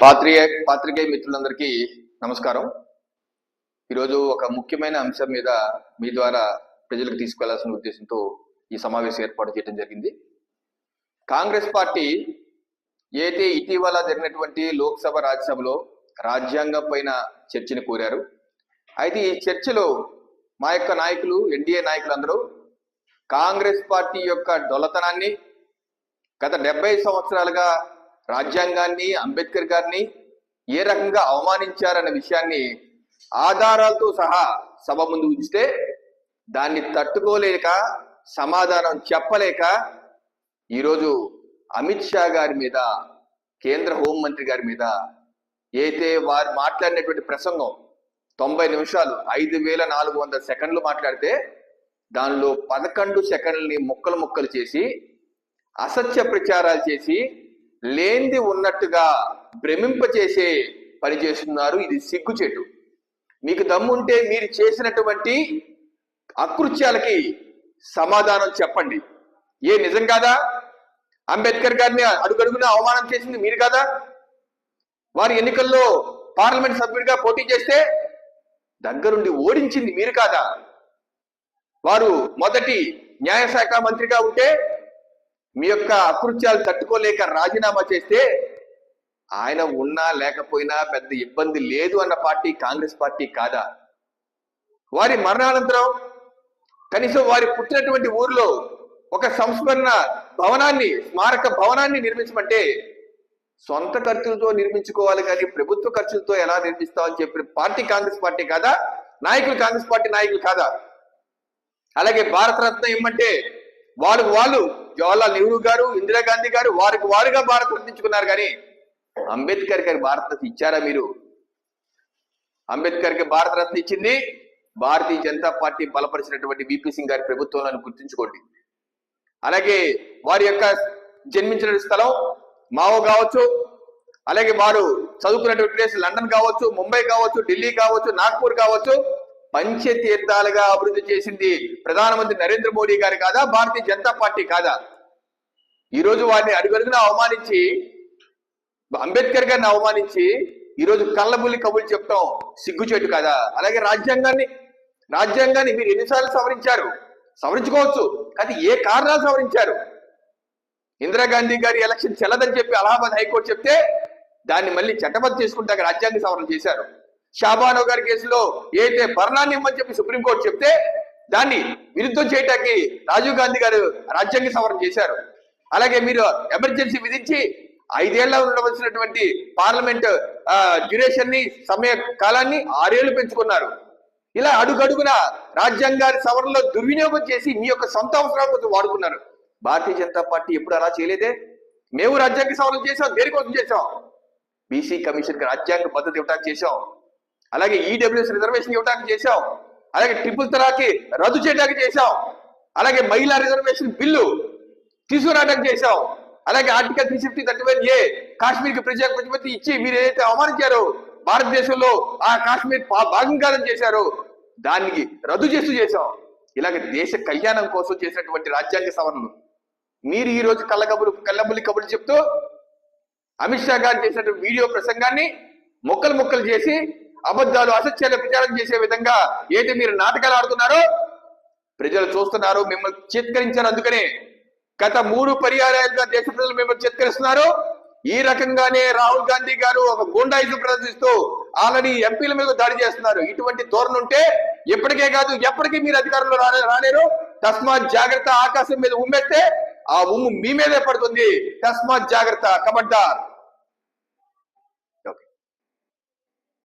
పాత్రికేయ మిత్రులందరికీ నమస్కారం. ఈరోజు ఒక ముఖ్యమైన అంశం మీద మీ ద్వారా ప్రజలకు తీసుకెళ్లాల్సిన ఉద్దేశంతో ఈ సమావేశం ఏర్పాటు చేయడం జరిగింది. కాంగ్రెస్ పార్టీ అయితే ఇటీవల జరిగినటువంటి లోక్సభ రాజ్యసభలో రాజ్యాంగం పైన చర్చను కోరారు. అయితే ఈ చర్చలో మా యొక్క నాయకులు, ఎన్డీఏ నాయకులందరూ కాంగ్రెస్ పార్టీ యొక్క డొల్లతనాన్ని, గత 70 సంవత్సరాలుగా రాజ్యాంగాన్ని, అంబేద్కర్ గారిని ఏ రకంగా అవమానించారన్న విషయాన్ని ఆధారాలతో సహా సభ ముందు ఉంచితే దాన్ని తట్టుకోలేక, సమాధానం చెప్పలేక ఈరోజు అమిత్ షా గారి మీద, కేంద్ర హోంమంత్రి గారి మీద అయితే వారు మాట్లాడినటువంటి ప్రసంగం 90 నిమిషాలు 5400 సెకండ్లు మాట్లాడితే దానిలో 11 సెకండ్లని ముక్కలు చేసి అసత్య ప్రచారాలు చేసి లేనిది ఉన్నట్టుగా భ్రమింపచేసే పని చేస్తున్నారు. ఇది సిగ్గుచేటు. మీకు దమ్ముంటే మీరు చేసినటువంటి అకృత్యాలకి సమాధానం చెప్పండి. నిజం కాదా? అంబేద్కర్ గారిని అడుగడుగున అవమానం చేసింది మీరు కాదా? వారి ఎన్నికల్లో పార్లమెంట్ సభ్యుడిగా పోటీ చేస్తే దగ్గరుండి ఓడించింది మీరు కాదా? వారు మొదటి న్యాయశాఖ మంత్రిగా ఉంటే మీ యొక్క అకృత్యాలు తట్టుకోలేక రాజీనామా చేస్తే ఆయన ఉన్నా లేకపోయినా పెద్ద ఇబ్బంది లేదు అన్న పార్టీ కాంగ్రెస్ పార్టీ కాదా? వారి మరణానంతరం కనీసం వారి పుట్టినటువంటి ఊరిలో ఒక సంస్మరణ భవనాన్ని, స్మారక భవనాన్ని నిర్మించమంటే సొంత ఖర్చులతో నిర్మించుకోవాలి కానీ ప్రభుత్వ ఖర్చులతో ఎలా నిర్మిస్తామని చెప్పిన పార్టీ కాంగ్రెస్ పార్టీ కాదా? నాయకులు కాంగ్రెస్ పార్టీ నాయకులు కాదా? అలాగే భారతరత్న ఇమ్మంటే వాళ్ళు జవహర్లాల్ నెహ్రూ గారు, ఇందిరాగాంధీ గారు వారుగా భారతరత్న ఇచ్చుకున్నారు. కానీ అంబేద్కర్ గారి భారతరత్న ఇచ్చారా మీరు? అంబేద్కర్ కి భారతరత్న ఇచ్చింది భారతీయ జనతా పార్టీ బలపరిచినటువంటి విపి సింగ్ గారి ప్రభుత్వంలో గుర్తుంచుకోండి. అలాగే వారి యొక్క జన్మించిన స్థలం మావో కావచ్చు, అలాగే వారు చదువుకున్నటువంటి ప్లేస్ లండన్ కావచ్చు, ముంబై కావచ్చు, ఢిల్లీ కావచ్చు, నాగ్పూర్ కావచ్చు, పంచతీర్థాలుగా అభివృద్ధి చేసింది ప్రధానమంత్రి నరేంద్ర మోడీ గారు కాదా? భారతీయ జనతా పార్టీ కాదా? ఈరోజు వారిని అడుగడుగున అవమానించి, అంబేద్కర్ గారిని అవమానించి ఈరోజు కళ్ళబుల్లి కబుర్లు చెప్తాం సిగ్గుచేటు కాదా? అలాగే రాజ్యాంగాన్ని మీరు ఎన్నిసార్లు సవరించుకోవచ్చు, కానీ ఏ కారణాలు సవరించారు? ఇందిరాగాంధీ గారి ఎలక్షన్ చెల్లదని చెప్పి అలహాబాద్ హైకోర్టు చెప్తే దాన్ని మళ్ళీ చట్టబద్ధ చేసుకుంటాక రాజ్యాంగ సవరణ చేశారు. షాబానో గారి కేసులో ఏదైతే భరణాన్ని ఇవ్వమని చెప్పి సుప్రీంకోర్టు చెప్తే దాన్ని విరుద్ధం చేయటానికి రాజీవ్ గాంధీ గారు రాజ్యాంగ సవరణ చేశారు. అలాగే మీరు ఎమర్జెన్సీ విధించి 5 ఏళ్ల ఉండవలసినటువంటి పార్లమెంట్ డ్యూరేషన్ ని, సమయ కాలాన్ని 6 ఏళ్లు పెంచుకున్నారు. ఇలా అడుగడుగున రాజ్యాంగాన్ని సవరణలో దుర్వినియోగం చేసి మీ యొక్క సొంత అవసరాల కోసం వాడుకున్నారు. భారతీయ జనతా పార్టీ ఎప్పుడు అలా చేయలేదే. మేము రాజ్యాంగ సవరణ చేసాం. దేనికోసం చేసాం? బీసీ కమిషన్ కి రాజ్యాంగ పద్ధతి ఇవ్వడానికి చేసాం. అలాగే ఈడబ్ల్యూఎస్ రిజర్వేషన్ ఇవ్వడానికి చేశాం. అలాగే ట్రిపుల్ తలాకి రద్దు చేయడానికి చేశాం. అలాగే మహిళా రిజర్వేషన్ బిల్లు తీసుకురావడానికి చేశాం. అలాగే ఆర్టికల్ 350 కాశ్మీర్కి ప్రత్యేక ప్రతిపత్తి ఇచ్చి మీరు ఏదైతే అవమానించారో, భారతదేశంలో ఆ కాశ్మీర్ భాగం కాదని చేశారో దానికి రద్దు చేశాం. ఇలాగే దేశ కళ్యాణం కోసం చేసినటువంటి రాజ్యాంగ సవరణలు మీరు ఈ రోజు కళ్ళబుల్లి కబుర్లు చెప్తూ అమిత్ షా గారు చేసినటువంటి వీడియో ప్రసంగాన్ని ముక్కలు చేసి అబద్ధాలు, అసత్యాలు ప్రచారం చేసే విధంగా ఏది మీరు నాటకాలు ఆడుతున్నారో ప్రజలు చూస్తున్నారు. మిమ్మల్ని చిత్కరించారు. అందుకనే గత 3 పర్యాయాలుగా దేశ ప్రజలు మిమ్మల్ని చిత్కరిస్తున్నారు. ఈ రకంగానే రాహుల్ గాంధీ గారు ఒక గూండాయిజం ప్రదర్శిస్తూ ఆల్రెడీ ఎంపీల మీద దాడి చేస్తున్నారు. ఇటువంటి ధోరణి ఉంటే ఎప్పటికే కాదు ఎప్పటికీ మీరు అధికారంలో రాలేరు. తస్మాత్ జాగ్రత్త. ఆకాశం మీద ఉమ్మేస్తే ఆ ఉమ్ము మీ మీదే పడుతుంది. తస్మాత్ జాగ్రత్త. ఖబర్దార్.